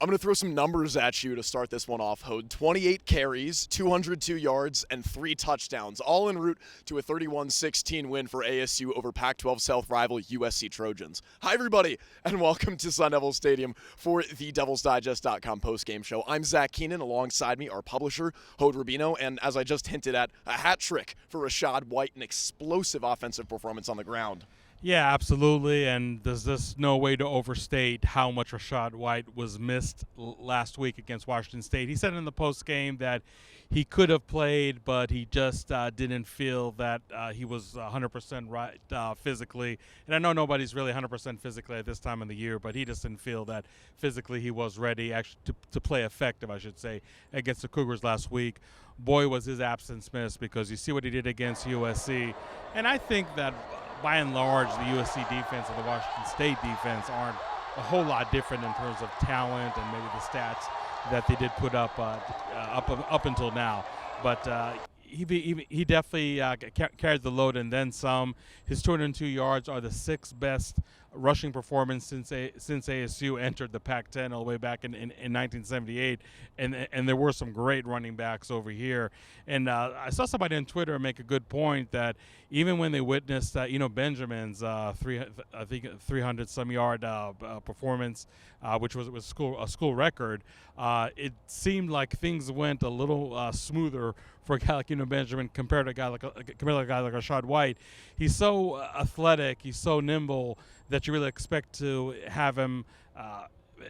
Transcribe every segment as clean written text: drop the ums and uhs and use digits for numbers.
I'm going to throw some numbers at you to start this one off, Hode. 28 carries, 202 yards, and 3 touchdowns, all en route to a 31-16 win for ASU over Pac-12 South rival USC Trojans. Hi, everybody, and welcome to Sun Devil Stadium for the DevilsDigest.com postgame show. I'm Zach Keenan. Alongside me, our publisher, Hode Rubino, and as I just hinted at, a hat trick for Rachaad White, an explosive offensive performance on the ground. Yeah, absolutely, and there's just no way to overstate how much Rachaad White was missed last week against Washington State. He said in the postgame that he could have played, but he just didn't feel that he was 100% right physically. And I know nobody's really 100% physically at this time of the year, but he just didn't feel that physically he was ready actually to play effective, I should say, against the Cougars last week. Boy, was his absence missed, because you see what he did against USC. And I think that by and large, the USC defense and the Washington State defense aren't a whole lot different in terms of talent and maybe the stats that they did put up until now. But he definitely carried the load and then some. His 202 yards are the 6th best rushing performance since ASU entered the Pac-10 all the way back in 1978, and there were some great running backs over here. And I saw somebody on Twitter make a good point that even when they witnessed Benjamin's 300 some yard performance, which was a school record, it seemed like things went a little smoother for a guy like Benjamin compared to a guy like Rachaad White. He's so athletic, he's so nimble that you really expect to have him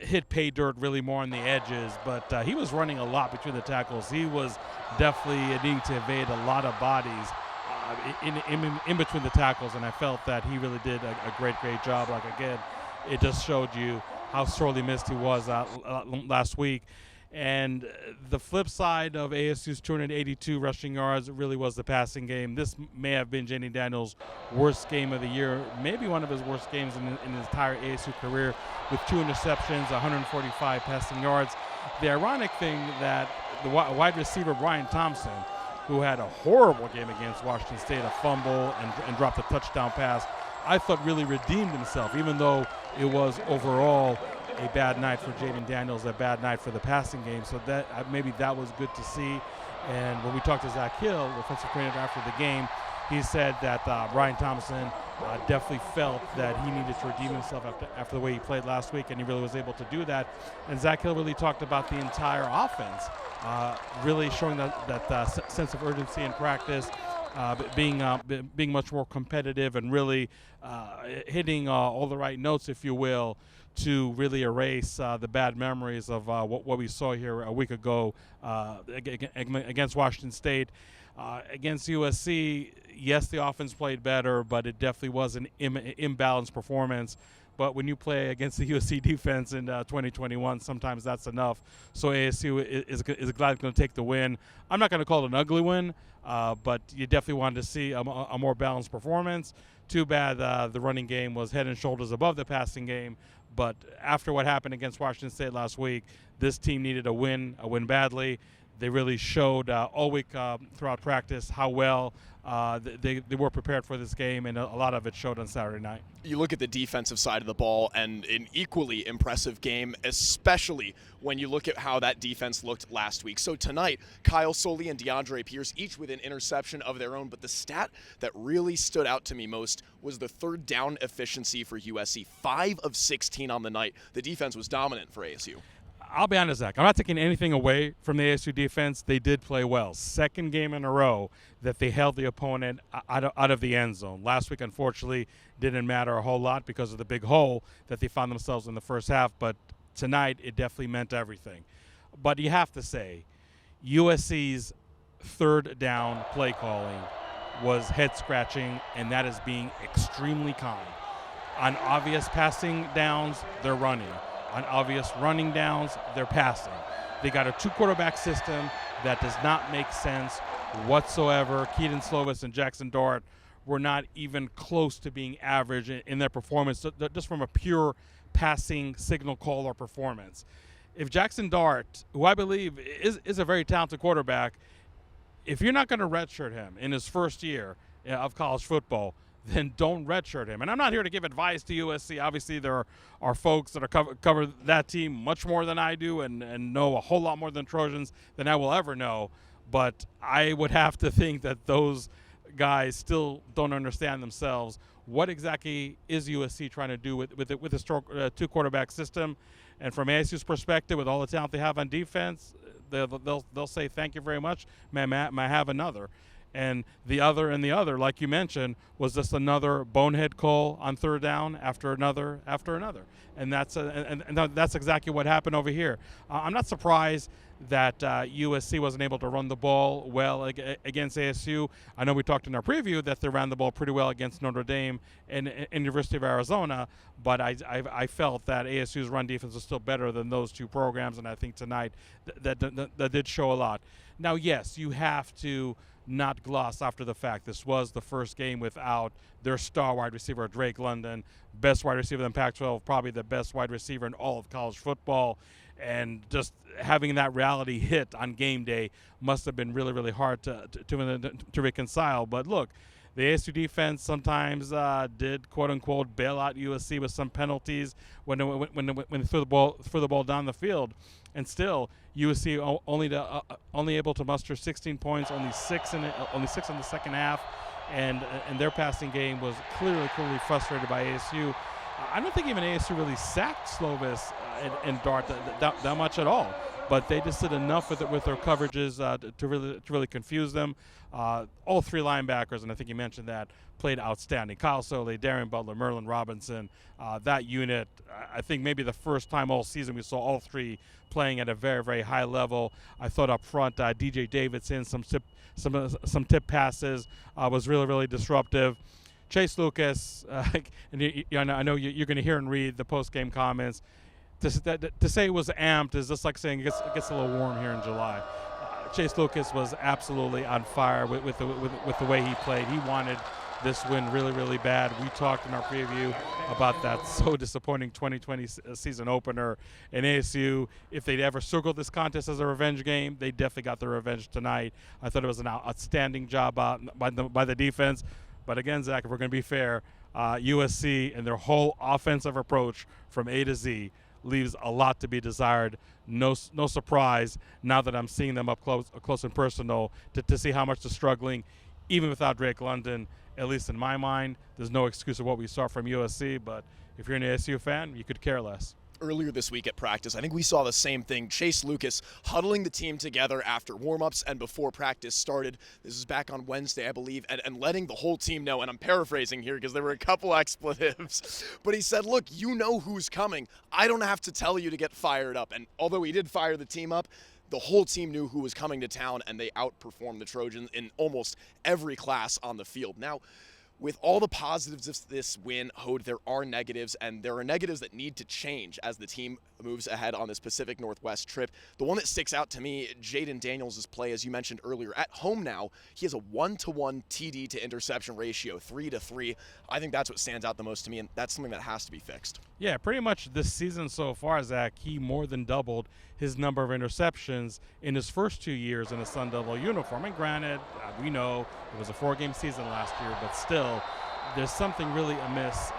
hit pay dirt really more on the edges, but he was running a lot between the tackles. He was definitely needing to evade a lot of bodies in between the tackles, and I felt that he really did a great job. Like, again, it just showed you how sorely missed he was last week. And the flip side of ASU's 282 rushing yards really was the passing game. This may have been Jayden Daniels' worst game of the year, maybe one of his worst games in his entire ASU career, with 2 interceptions, 145 passing yards. The ironic thing that the wide receiver Brian Thompson, who had a horrible game against Washington State, a fumble and dropped a touchdown pass, I thought really redeemed himself, even though it was overall a bad night for Jayden Daniels, a bad night for the passing game. So that maybe that was good to see. And when we talked to Zach Hill, offensive coordinator, after the game, he said that Brian Thompson definitely felt that he needed to redeem himself after the way he played last week, and he really was able to do that. And Zach Hill really talked about the entire offense, really showing that sense of urgency in practice, being much more competitive, and really hitting all the right notes, if you will, to really erase the bad memories of what we saw here a week ago against Washington State. Against USC, yes, the offense played better, but it definitely was an imbalanced performance. But when you play against the USC defense in 2021, sometimes that's enough. So ASU is glad going to take the win. I'm not going to call it an ugly win, but you definitely wanted to see a more balanced performance. Too bad the running game was head and shoulders above the passing game. But after what happened against Washington State last week, this team needed a win badly. They really showed all week throughout practice how well they were prepared for this game, and a lot of it showed on Saturday night. You look at the defensive side of the ball, and an equally impressive game, especially when you look at how that defense looked last week. So tonight, Kyle Soley and DeAndre Pierce, each with an interception of their own, but the stat that really stood out to me most was the third down efficiency for USC. 5 of 16 on the night. The defense was dominant for ASU. I'll be honest, Zach, I'm not taking anything away from the ASU defense. They did play well. Second game in a row that they held the opponent out of the end zone. Last week, unfortunately, didn't matter a whole lot because of the big hole that they found themselves in the first half. But tonight, it definitely meant everything. But you have to say, USC's third down play calling was head-scratching, and that is being extremely kind. On obvious passing downs, they're running. On obvious running downs, they're passing. They got a 2-quarterback system that does not make sense whatsoever. Keaton Slovis and Jackson Dart were not even close to being average in their performance, just from a pure passing signal caller performance. If Jackson Dart, who I believe is a very talented quarterback, if you're not going to redshirt him in his first year of college football, then don't redshirt him. And I'm not here to give advice to USC. Obviously, there are folks that are cover that team much more than I do and know a whole lot more than Trojans than I will ever know. But I would have to think that those guys still don't understand themselves. What exactly is USC trying to do with this two-quarterback system? And from ASU's perspective, with all the talent they have on defense, they'll say thank you very much. May I have another? And the other, like you mentioned, was just another bonehead call on third down after another. And that's exactly what happened over here. I'm not surprised that USC wasn't able to run the ball well against ASU. I know we talked in our preview that they ran the ball pretty well against Notre Dame and University of Arizona, but I felt that ASU's run defense was still better than those two programs, and I think tonight that did show a lot. Now, yes, you have to not gloss after the fact. This was the first game without their star wide receiver, Drake London, best wide receiver in Pac-12, probably the best wide receiver in all of college football. And just having that reality hit on game day must have been really, really hard to reconcile. But look, the ASU defense sometimes did quote unquote bail out USC with some penalties when they threw the ball down the field, and still USC only able to muster 16 points, only six in the second half, and their passing game was clearly frustrated by ASU. I don't think even ASU really sacked Slovis and Dart that much at all, but they just did enough with their coverages to really confuse them. All three linebackers, and I think you mentioned that, played outstanding. Kyle Soley, Darren Butler, Merlin Robinson. That unit, I think maybe the first time all season we saw all three playing at a very, very high level. I thought up front, DJ Davidson, some tip passes was really, really disruptive. Chase Lucas, and I know you're going to hear and read the post-game comments. To say it was amped is just like saying it gets a little warm here in July. Chase Lucas was absolutely on fire with the way he played. He wanted this win really, really bad. We talked in our preview about that so disappointing 2020 season opener. And ASU, if they'd ever circled this contest as a revenge game, they definitely got their revenge tonight. I thought it was an outstanding job by the defense. But again, Zach, if we're going to be fair, USC and their whole offensive approach from A to Z leaves a lot to be desired. No surprise now that I'm seeing them up close and personal to see how much they're struggling, even without Drake London. At least in my mind, there's no excuse of what we saw from USC. But if you're an ASU fan, you could care less. Earlier this week at practice, I think we saw the same thing. Chase Lucas huddling the team together after warm-ups and before practice started. This is back on Wednesday, I believe, and letting the whole team know, and I'm paraphrasing here because there were a couple expletives, but he said, look, you know who's coming. I don't have to tell you to get fired up. And although he did fire the team up, the whole team knew who was coming to town, and they outperformed the Trojans in almost every class on the field. Now, with all the positives of this win, Hode, there are negatives, and there are negatives that need to change as the team moves ahead on this Pacific Northwest trip. The one that sticks out to me, Jaden Daniels' play, as you mentioned earlier, at home now, he has a 1-to-1 TD to interception ratio, 3-to-3. I think that's what stands out the most to me, and that's something that has to be fixed. Yeah, pretty much this season so far, Zach, he more than doubled his number of interceptions in his first 2 years in a Sun Devil uniform. And granted, we know it was a 4-game season last year, but still, there's something really amiss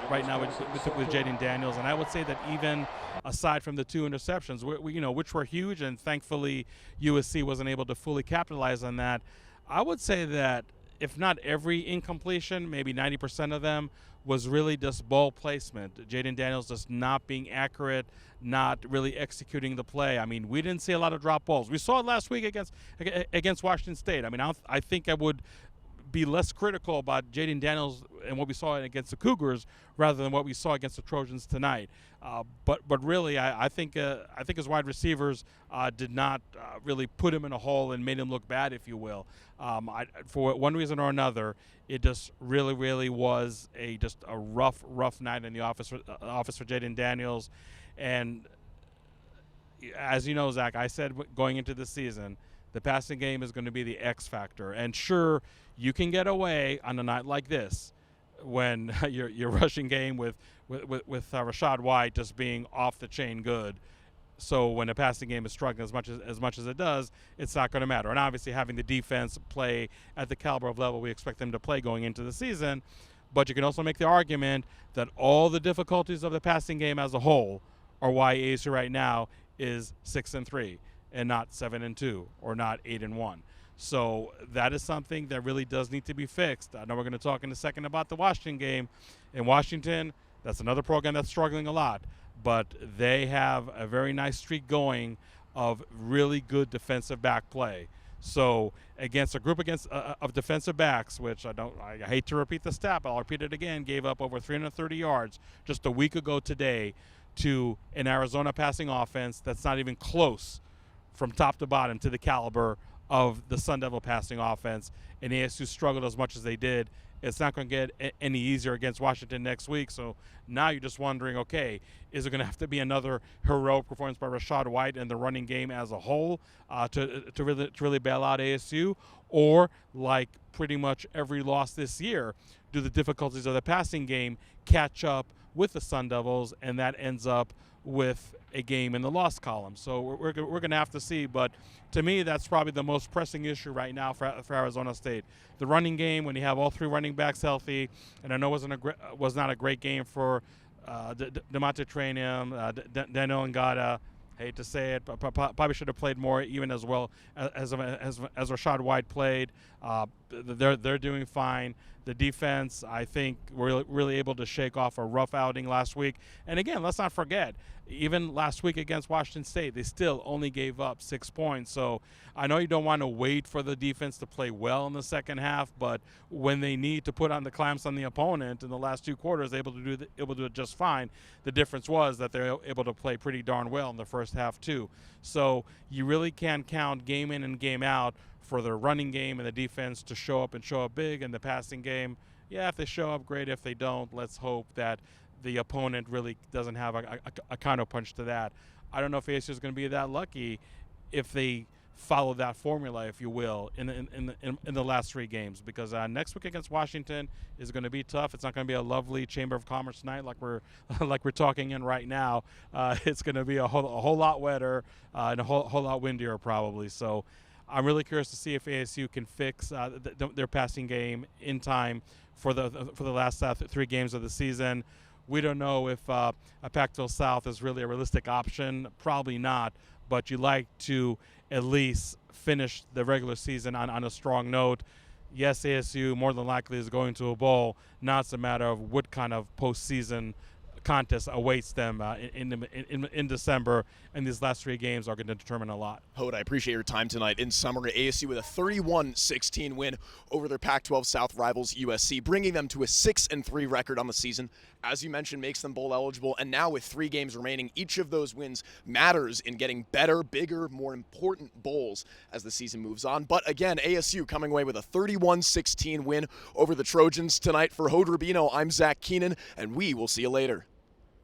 right now with Jaden Daniels. And I would say that even aside from the 2 interceptions, which were huge, and thankfully USC wasn't able to fully capitalize on that, I would say that if not every incompletion, maybe 90% of them was really just ball placement. Jaden Daniels just not being accurate, not really executing the play. I mean, we didn't see a lot of drop balls. We saw it last week against Washington State. I mean, I think I would be less critical about Jaden Daniels and what we saw against the Cougars rather than what we saw against the Trojans tonight. But really, I think his wide receivers did not really put him in a hole and made him look bad, if you will. For one reason or another, it just really was just a rough night in the office for Jaden Daniels. And as you know, Zach, I said going into the season, the passing game is going to be the X factor. And sure, you can get away on a night like this when your rushing game with Rashad White just being off the chain good. So when the passing game is struggling as much as it does, it's not going to matter. And obviously having the defense play at the caliber of level we expect them to play going into the season. But you can also make the argument that all the difficulties of the passing game as a whole are why ASU right now is 6-3 and not 7-2 or not 8-1. So that is something that really does need to be fixed. I know we're going to talk in a second about the Washington game. In Washington, that's another program that's struggling a lot, but they have a very nice streak going of really good defensive back play. So against a group of defensive backs, which I hate to repeat the stat, but I'll repeat it again, gave up over 330 yards just a week ago today to an Arizona passing offense that's not even close from top to bottom to the caliber of the Sun Devil passing offense, and ASU struggled as much as they did. It's not going to get any easier against Washington next week. So now you're just wondering, okay, is it going to have to be another heroic performance by Rachaad White and the running game as a whole to really bail out ASU? Or, like pretty much every loss this year, do the difficulties of the passing game catch up with the Sun Devils, and that ends up with a game in the loss column? So we're going to have to see. But to me, that's probably the most pressing issue right now for Arizona State. The running game, when you have all three running backs healthy, and I know was not a great game for DeMonte Trainium, Daniel Ngata. Hate to say it, but probably should have played more, even as well as Rachaad White played. They're doing fine. The defense, I think, were really able to shake off a rough outing last week. And again, let's not forget, even last week against Washington State, they still only gave up 6 points. So I know you don't want to wait for the defense to play well in the second half, but when they need to put on the clamps on the opponent in the last 2 quarters, they're able to do it just fine. The difference was that they're able to play pretty darn well in the first half too. So you really can't count game in and game out for the running game and the defense to show up big. And the passing game, yeah, if they show up, great. If they don't, let's hope that the opponent really doesn't have a counterpunch to that. I don't know if ASU is going to be that lucky if they follow that formula, if you will, in the last 3 games, because next week against Washington is going to be tough. It's not going to be a lovely Chamber of Commerce night like we're talking in right now. It's going to be a whole lot wetter and a whole lot windier probably. So I'm really curious to see if ASU can fix their passing game in time for the last 3 games of the season. We don't know if a Pac-12 South is really a realistic option. Probably not, but you like to at least finish the regular season on a strong note. Yes, ASU more than likely is going to a bowl. Now it's a matter of what kind of postseason contest awaits them in December, and these last 3 games are going to determine a lot. Hode, I appreciate your time tonight. In summary, ASU with a 31-16 win over their Pac-12 South rivals USC, bringing them to a 6-3 record on the season. As you mentioned, makes them bowl eligible, and now with 3 games remaining, each of those wins matters in getting better, bigger, more important bowls as the season moves on. But again, ASU coming away with a 31-16 win over the Trojans tonight. For Hode Rubino, I'm Zach Keenan, and we will see you later.